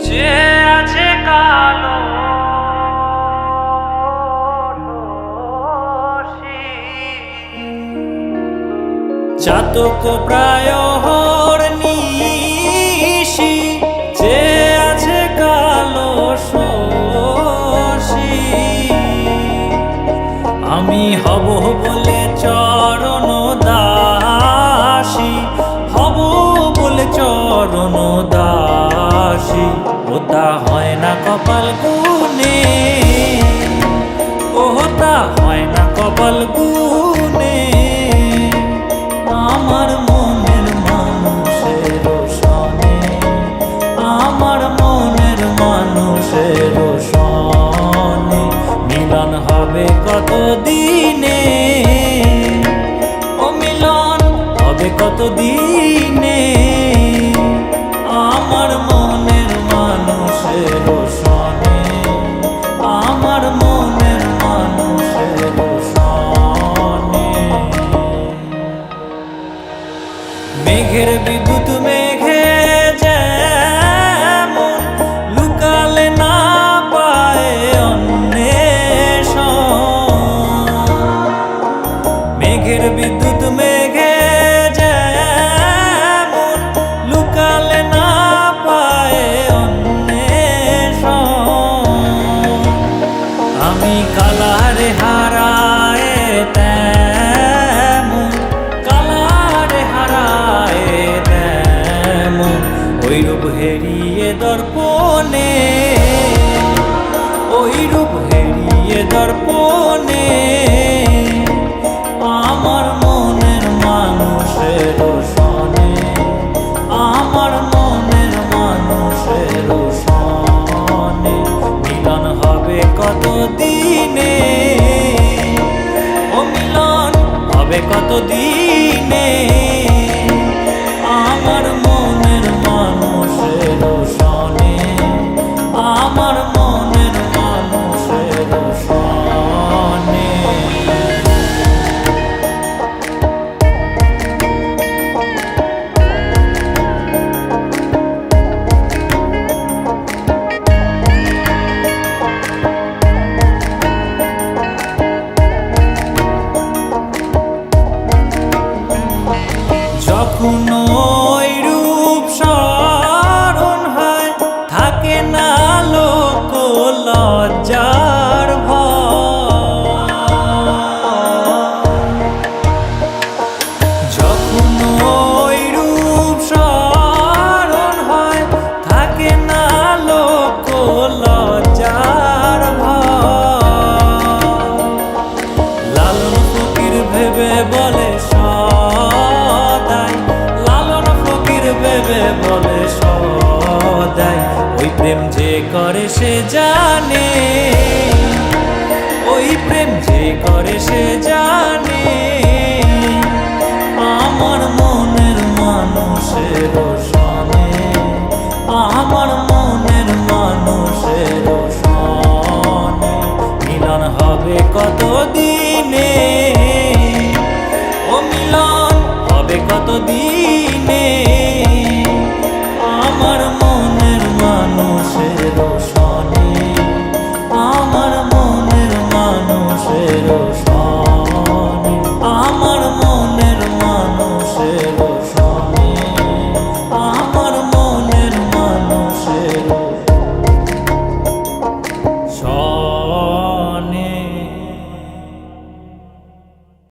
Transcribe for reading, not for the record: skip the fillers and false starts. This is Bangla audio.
যে আছে কালো চাতক প্রায় নিশি, যে আছে কালো শশী। আমি হব বলে চরণ দাসী, হব বলে চরণ দাসী। ওটা হয় না কপাল গুনে, ওটা হয় না কপাল গুনে। আমার মনের মানুষের সনে, আমার মনের মানুষের সনে মিলন হবে কত দিনে, ও মিলন হবে কত দিনে। আমার মনের মানুষের সনে, আমার মনের মানুষের সনে। মেঘের বিদ্যুৎ মেঘে যেমন লুকালে না পায় অন্বেষণ, মেঘের বিদ্যুৎ মেঘে যেমন লুকালে না পায় অন্বেষণ। আমি কালারে হারায় তেমন, কালারে হারায় তেমন ওই রূপ হেরিয়ে দর্পণে, ওই রূপ হেরিয়ে দর্পণে। আমার মনের মানুষের সনে, আমার মনের মানুষের সনে মিলন হবে কত দিনে, ও মিলন হবে কত দিনে। আমার মনের মানুষের সনে, আমার মনের মানুষের সনে। যখন ওই রূপ স্মরণ হয় থাকে না লোক লজ্জার ভয়। যখন ওই রূপ স্মরণ হয় থাকে না লোক লজ্জার ভয়। লালন ফকির ভেবে বলে সদাই, লালন ফকির ভেবে বলে সদাই ওই প্রেম যে করে সে জানে, ওই প্রেম যে করে সে জানে। আমার মনের মানুষের সনে, আমার মনের মানুষের সনে মিলন হবে কত দিনে, ও মিলন হবে কত দিনে। আমার মনের মানুষের সনে, আমার মনের মানুষের সনে।